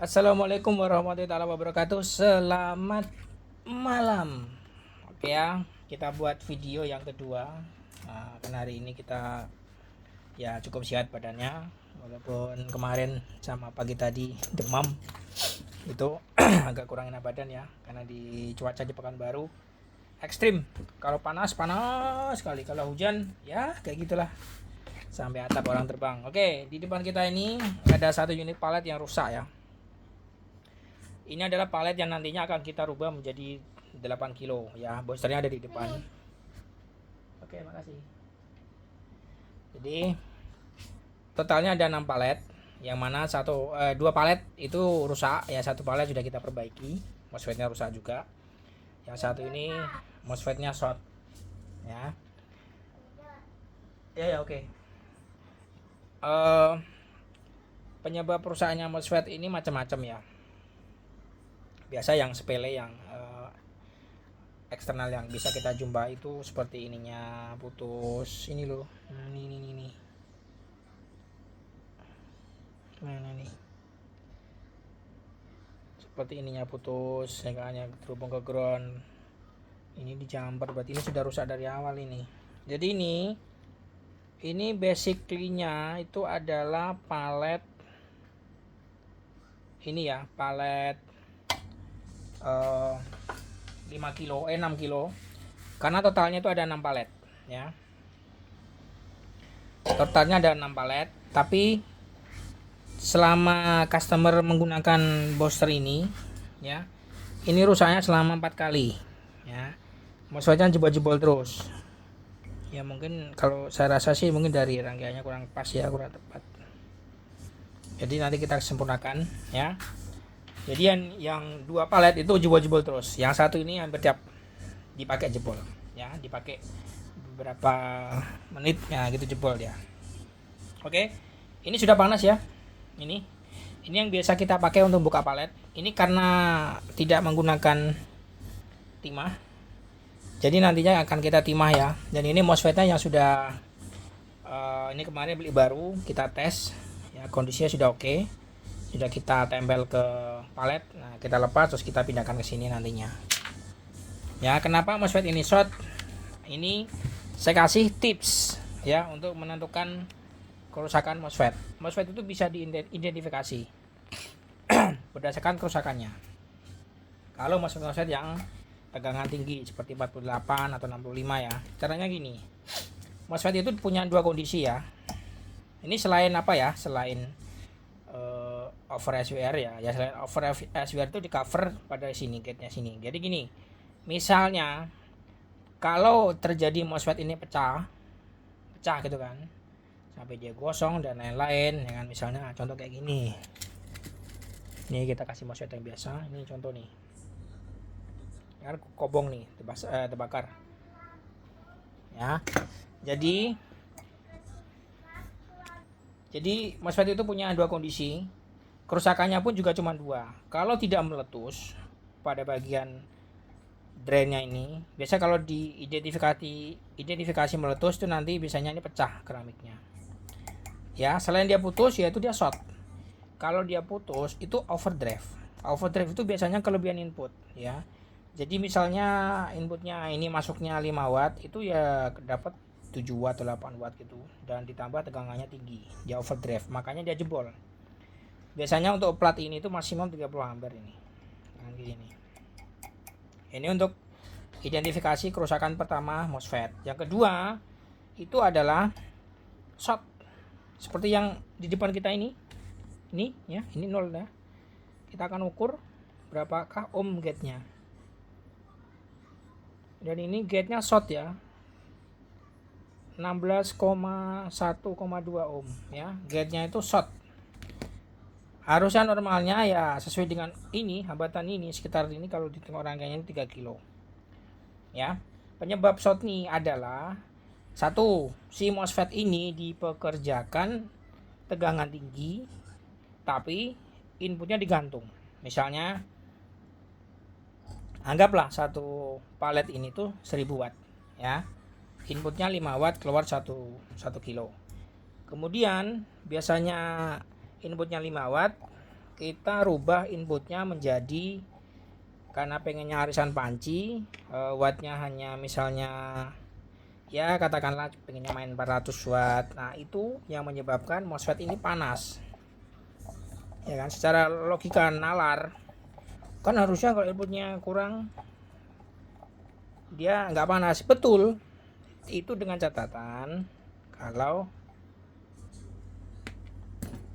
Assalamualaikum warahmatullahi wabarakatuh. Selamat malam. Oke ya, kita buat video yang kedua. Karena hari ini kita ya cukup sehat badannya, walaupun kemarin sama pagi tadi demam itu agak kurang enak badan ya, karena di cuaca di Pekanbaru ekstrim. Kalau panas panas sekali, kalau hujan ya kayak gitulah, sampai atap orang terbang. Oke, di depan kita ini ada satu unit palet yang rusak ya. Ini adalah palet yang nantinya akan kita rubah menjadi 8 kilo ya. Boosternya ada di depan. Oke, makasih. Jadi totalnya ada 6 palet, yang mana dua palet itu rusak ya, satu palet sudah kita perbaiki, MOSFET-nya rusak juga. Yang satu ini MOSFET-nya short ya. Ya, oke. Penyebab rusaknya MOSFET ini macam-macam ya. Biasa yang sepele, yang eksternal yang bisa kita jumpa itu seperti ininya putus, ini loh, ini mana nih, seperti ininya putus, yang terhubung ke ground, ini dijamper, berarti ini sudah rusak dari awal ini. Jadi ini basically-nya itu adalah palet ini ya, palet 5 kilo 6 kilo, karena totalnya itu ada 6 palet ya. Totalnya ada 6 palet, tapi selama customer menggunakan booster ini ya, ini rusaknya selama 4 kali ya. MOSFET-nya jebol-jebol terus ya. Mungkin kalau saya rasa sih mungkin dari rangkaiannya kurang pas ya, kurang tepat. Jadi nanti kita sempurnakan ya. Jadi yang dua palet itu jebol-jebol terus. Yang satu ini hampir tiap dipakai jebol ya, dipakai beberapa menit ya gitu jebol ya. Oke, ini sudah panas ya. Ini yang biasa kita pakai untuk buka palet. Ini karena tidak menggunakan timah, jadi nantinya akan kita timah ya. Dan ini MOSFET-nya yang sudah ini kemarin beli baru, kita tes ya, kondisinya sudah oke. Sudah kita tempel ke palet. Nah, kita lepas terus kita pindahkan ke sini nantinya. Ya, kenapa MOSFET ini short? Ini saya kasih tips ya untuk menentukan kerusakan MOSFET. MOSFET itu bisa diidentifikasi berdasarkan kerusakannya. Kalau MOSFET yang tegangan tinggi seperti 48 atau 65 ya. Caranya gini. MOSFET itu punya dua kondisi ya. Ini selain apa ya? Selain over SWR ya. Ya, selain over SWR itu di cover pada sini, gate-nya sini. Jadi gini. Misalnya kalau terjadi MOSFET ini pecah gitu kan, sampai dia gosong dan lain-lain, dengan misalnya contoh kayak gini. Ini kita kasih MOSFET yang biasa. Ini contoh nih. Kan kobong nih, terbakar. Ya. Jadi MOSFET itu punya dua kondisi. Kerusakannya pun juga cuma dua. Kalau tidak meletus pada bagian drainnya ini, biasa kalau identifikasi meletus itu nanti biasanya ini pecah keramiknya. Ya, selain dia putus yaitu dia short. Kalau dia putus itu overdrive. Overdrive itu biasanya kelebihan input ya. Jadi misalnya inputnya ini masuknya 5 watt, itu ya dapat 7 watt atau 8 watt gitu, dan ditambah tegangannya tinggi, dia overdrive, makanya dia jebol. Biasanya untuk plat ini itu maksimum 30 ampere ini. Nah, gini. Ini untuk identifikasi kerusakan pertama MOSFET. Yang kedua itu adalah short, seperti yang di depan kita ini ya, ini 0 ya. Kita akan ukur berapakah ohm gate-nya. Dan ini gate-nya short ya, 16,1,2 ohm ya. Gate-nya itu short. Harusnya normalnya ya sesuai dengan ini, hambatan ini sekitar ini, kalau di tengah rangkaiannya 3 kilo. Ya. Penyebab short ini adalah satu, si MOSFET ini dipekerjakan tegangan tinggi tapi inputnya digantung. Misalnya anggaplah satu palet ini tuh 1000 watt ya. Inputnya 5 watt, keluar 1 kilo. Kemudian biasanya inputnya 5 watt, kita rubah inputnya menjadi, karena pengennya arisan panci, wattnya hanya misalnya ya katakanlah pengennya main 400 watt. Nah itu yang menyebabkan MOSFET ini panas ya kan. Secara logika nalar kan harusnya kalau inputnya kurang dia nggak panas, betul. Itu dengan catatan kalau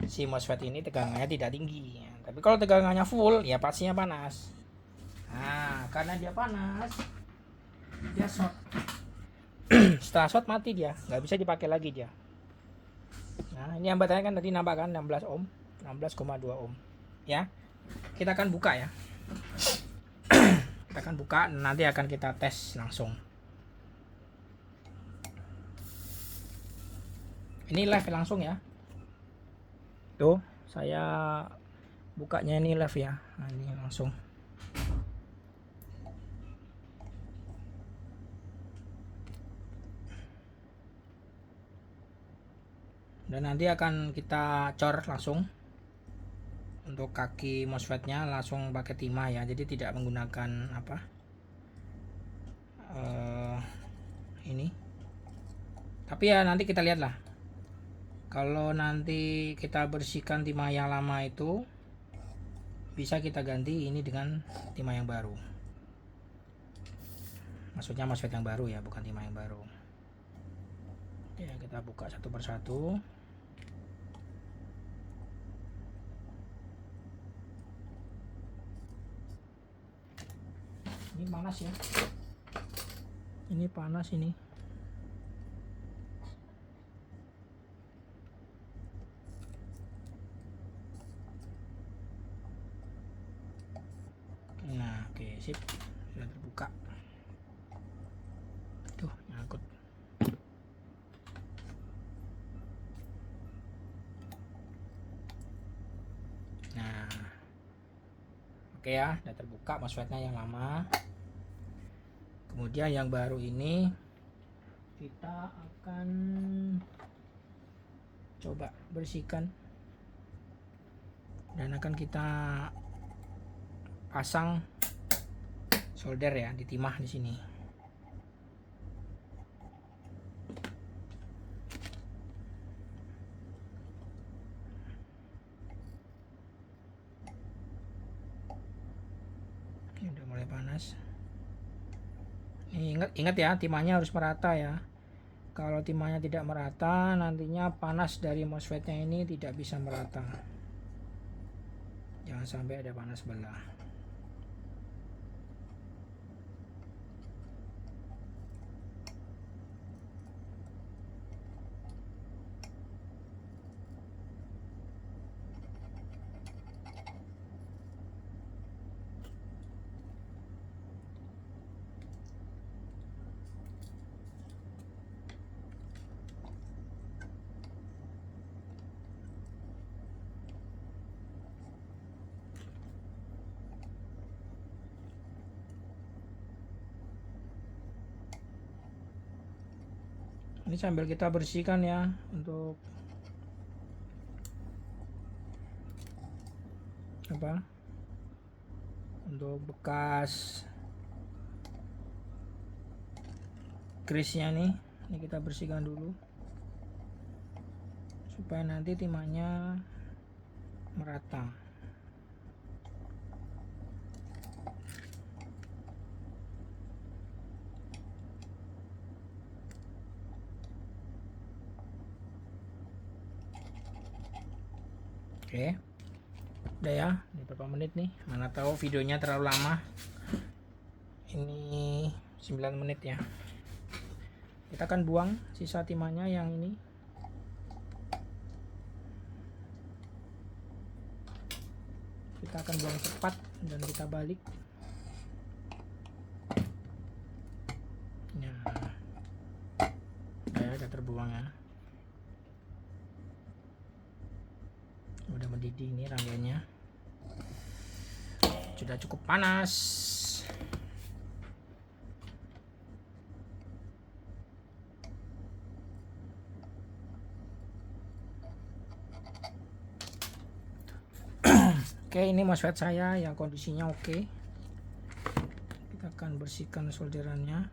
si MOSFET ini tegangannya tidak tinggi ya. Tapi kalau tegangannya full ya pastinya panas. Nah karena dia panas dia short. Setelah short mati dia, nggak bisa dipakai lagi dia. Nah ini hambatannya kan tadi nampak kan 16 ohm, 16,2 ohm ya. Kita akan buka ya. Kita akan buka, nanti akan kita tes langsung. Ini live langsung ya. Tuh saya bukanya ini live ya. Nah ini langsung. Dan nanti akan kita cor langsung. Untuk kaki MOSFET-nya langsung pakai timah ya, jadi tidak menggunakan apa ini. Tapi ya nanti kita lihat lah. Kalau nanti kita bersihkan timah yang lama itu, bisa kita ganti ini dengan timah yang baru. Maksudnya MOSFET yang baru ya, bukan timah yang baru. Ya kita buka satu persatu. Ini panas ya. Ini panas ini. Nah, oke, sip. Sudah terbuka. Tuh, nyangkut. Nah. Oke ya, sudah terbuka MOSFET-nya yang lama. Kemudian yang baru ini kita akan coba bersihkan dan akan kita pasang solder ya di timah di sini. Ini udah mulai panas. Ini ingat ya, timahnya harus merata ya. Kalau timahnya tidak merata, nantinya panas dari MOSFET-nya ini tidak bisa merata. Jangan sampai ada panas belah. Ini sambil kita bersihkan ya, untuk apa? Untuk bekas grease-nya nih, ini kita bersihkan dulu supaya nanti timahnya merata. Oke, udah ya. Ini berapa menit nih, mana tahu videonya terlalu lama. Ini 9 menit ya. Kita akan buang sisa timahnya yang ini. Kita akan buang cepat dan kita balik. Nah, udah terbuang ya. Udah mendidih ini rangganya. Sudah cukup panas. Oke, ini MOSFET saya yang kondisinya oke. Kita akan bersihkan solderannya.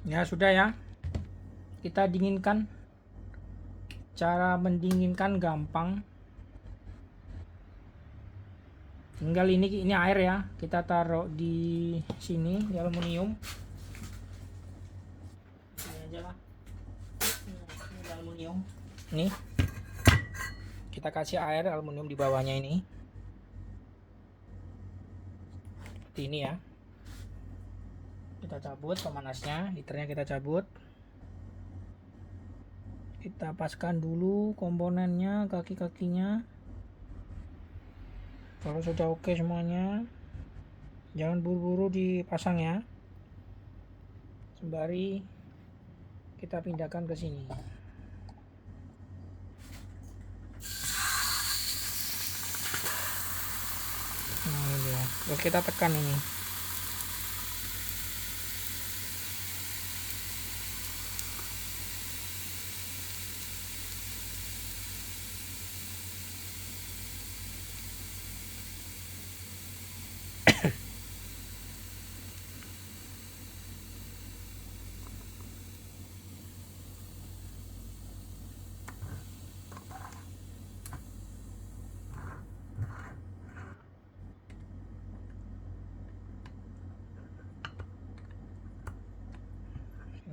Ya sudah ya, kita dinginkan. Cara mendinginkan gampang, tinggal ini air ya, kita taruh di sini di aluminium ini aja lah. Ini di aluminium, nih kita kasih air aluminium di bawahnya ini seperti ini ya. Kita cabut pemanasnya, heaternya kita cabut, kita paskan dulu komponennya, kaki-kakinya. Kalau sudah oke semuanya, jangan buru-buru dipasang ya, sembari kita pindahkan ke sini. Nah ini ya, terus kita tekan ini.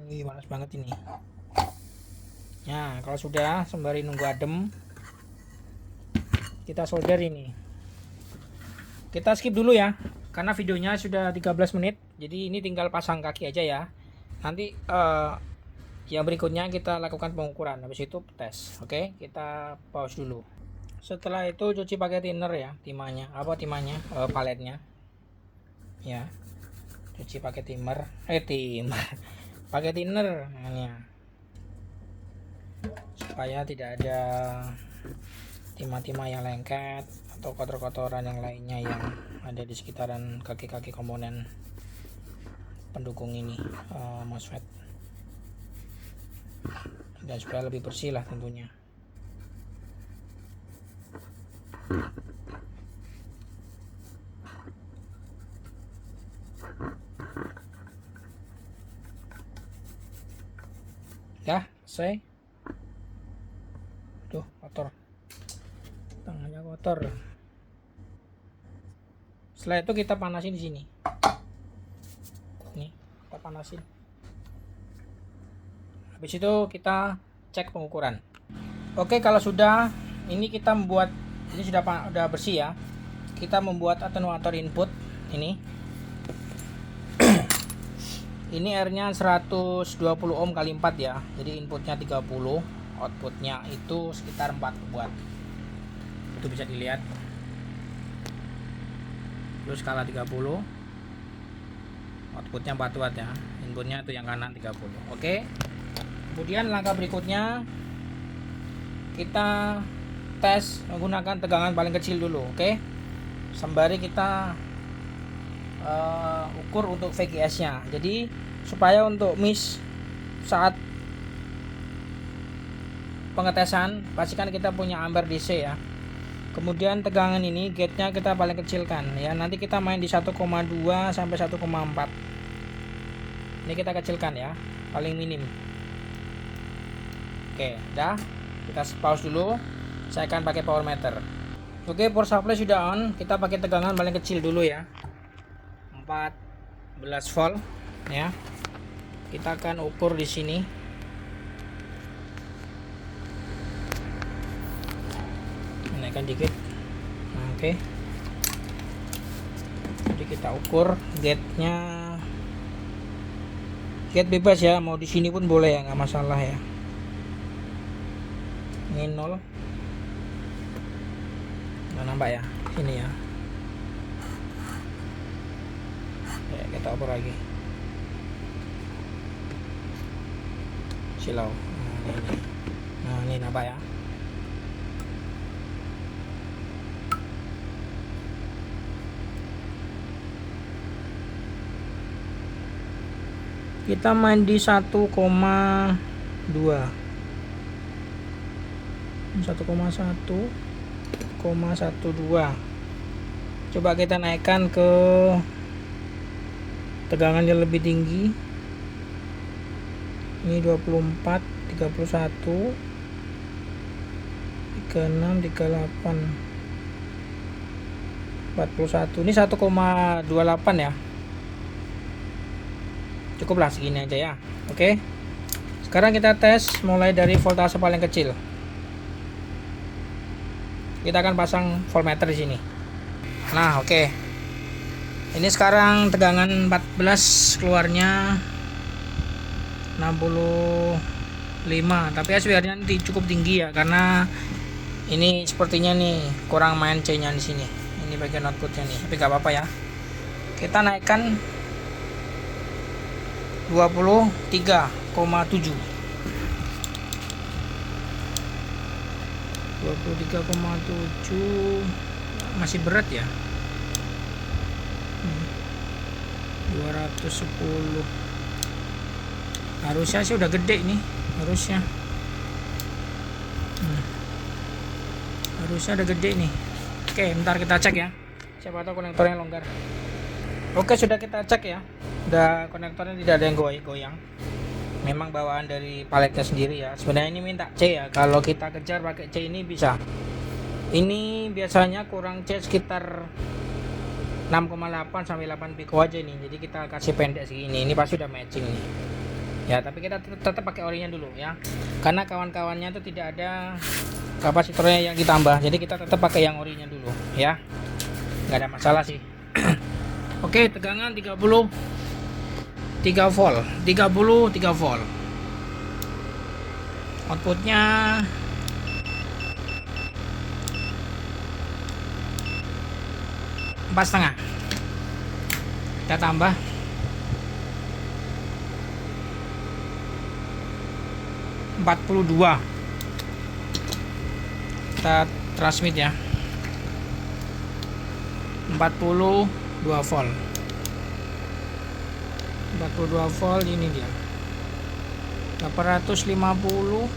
Ini panas banget ini. Nah, kalau sudah, sembari nunggu adem, kita solder ini. Kita skip dulu ya, karena videonya sudah 13 menit. Jadi ini tinggal pasang kaki aja ya. Nanti yang berikutnya kita lakukan pengukuran, habis itu tes. Oke, kita pause dulu. Setelah itu cuci pakai thinner ya, timahnya, paletnya. Ya. Cuci pakai timer, pakai thinner ya, supaya tidak ada timah-timah yang lengket atau kotor-kotoran yang lainnya yang ada di sekitaran kaki-kaki komponen pendukung ini, MOSFET, dan supaya lebih bersih lah tentunya. Ya, selesai. Tuh, kotor. Tangannya kotor. Setelah itu kita panasin di sini. Nih, kita panasin. Habis itu kita cek pengukuran. Oke, kalau sudah, ini kita membuat, ini sudah bersih ya. Kita membuat atenuator input ini. Ini R-nya 120 ohm kali 4 ya. Jadi inputnya 30, outputnya itu sekitar 4 watt. Itu bisa dilihat. Terus skala 30. Outputnya 4 watt ya. Inputnya itu yang kanan 30. Oke. Kemudian langkah berikutnya kita tes menggunakan tegangan paling kecil dulu, oke? Sembari kita ukur untuk VGS nya. Jadi supaya untuk miss saat pengetesan pastikan kita punya ampere DC ya. Kemudian tegangan ini gate-nya kita paling kecilkan ya. Nanti kita main di 1,2 sampai 1,4. Ini kita kecilkan ya, paling minim. Oke, udah. Kita pause dulu. Saya akan pakai power meter. Oke, power supply sudah on. Kita pakai tegangan paling kecil dulu ya. 14 volt ya. Kita akan ukur di sini. Naikkan dikit. Nah, oke. Jadi kita ukur gate-nya. Gate bebas ya, mau di sini pun boleh ya, nggak masalah ya. Ini 0. Nggak nampak ya, sini ya. Ya, kita ukur lagi. Silau. Nah, ini nampak ya. Kita main di 1,2 1,12. Coba kita naikkan ke tegangan yang lebih tinggi. Ini 24, 31, 36, 38, 41. Ini 1,28 ya. Cukuplah segini aja ya. Oke. Sekarang kita tes mulai dari voltase paling kecil. Kita akan pasang voltmeter di sini. Nah, oke. Ini sekarang tegangan 14 keluarnya 65. Tapi SWR-nya nanti cukup tinggi ya, karena ini sepertinya nih kurang main C-nya di sini. Ini bagian outputnya nih. Tapi gak apa-apa ya. Kita naikkan 23,7. 23,7 masih berat ya. 210. Harusnya sih udah gede nih, harusnya. Harusnya udah gede nih. Oke, bentar kita cek ya. Siapa tahu konektornya longgar. Oke, sudah kita cek ya. Udah, konektornya tidak ada yang goyang. Memang bawaan dari paletnya sendiri ya. Sebenarnya ini minta C ya. Kalau kita kejar pakai C ini bisa. Ini biasanya kurang C sekitar 6,8 sampai 8 piko aja nih. Jadi kita kasih pendek segini. Ini pasti udah matching nih. Ya, tapi kita tetap pakai orinya dulu ya. Karena kawan-kawannya itu tidak ada kapasitornya yang ditambah. Jadi kita tetap pakai yang orinya dulu ya. Nggak ada masalah sih. Oke, tegangan 3 volt. 3 volt. Outputnya 4,5. Kita tambah 42. Kita transmit ya. 42 volt. 42 volt ini dia. 850.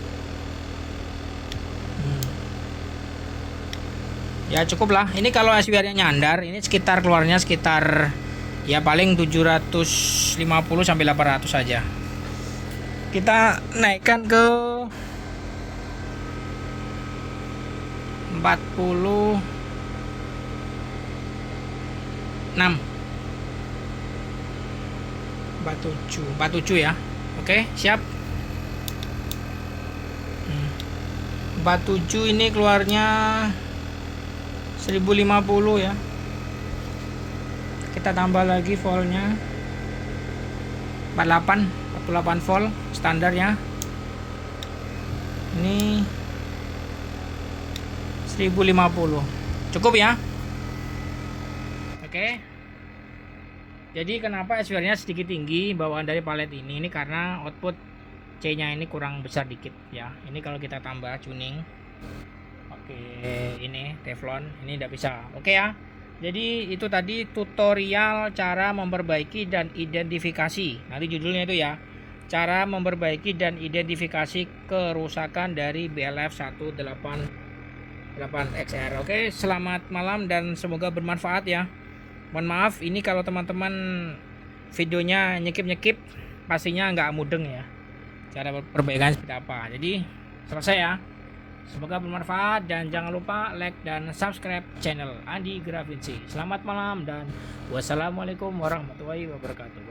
Ya cukup lah. Ini kalau SWR-nya nyandar, ini sekitar keluarnya sekitar ya paling 750 sampai 800 saja. Kita naikkan ke 46. 47 ya. Oke, siap. 47 ini keluarnya 1050 ya. Kita tambah lagi voltnya 48 volt standarnya. Ini 1050. Cukup ya. Oke. Jadi kenapa SWR-nya sedikit tinggi bawaan dari palet ini? Ini karena output C-nya ini kurang besar dikit ya. Ini kalau kita tambah tuning, oke, ini teflon, ini tidak bisa. Oke ya. Jadi itu tadi tutorial cara memperbaiki dan identifikasi. Nanti judulnya itu ya. cara memperbaiki dan identifikasi kerusakan dari BLF 188XR. Oke, selamat malam dan semoga bermanfaat ya. Mohon maaf ini kalau teman-teman videonya nyekip pastinya nggak mudeng ya, cara perbaikan seperti apa. Jadi selesai ya, semoga bermanfaat dan jangan lupa like dan subscribe channel Andi Gravinci. Selamat malam dan wassalamualaikum warahmatullahi wabarakatuh.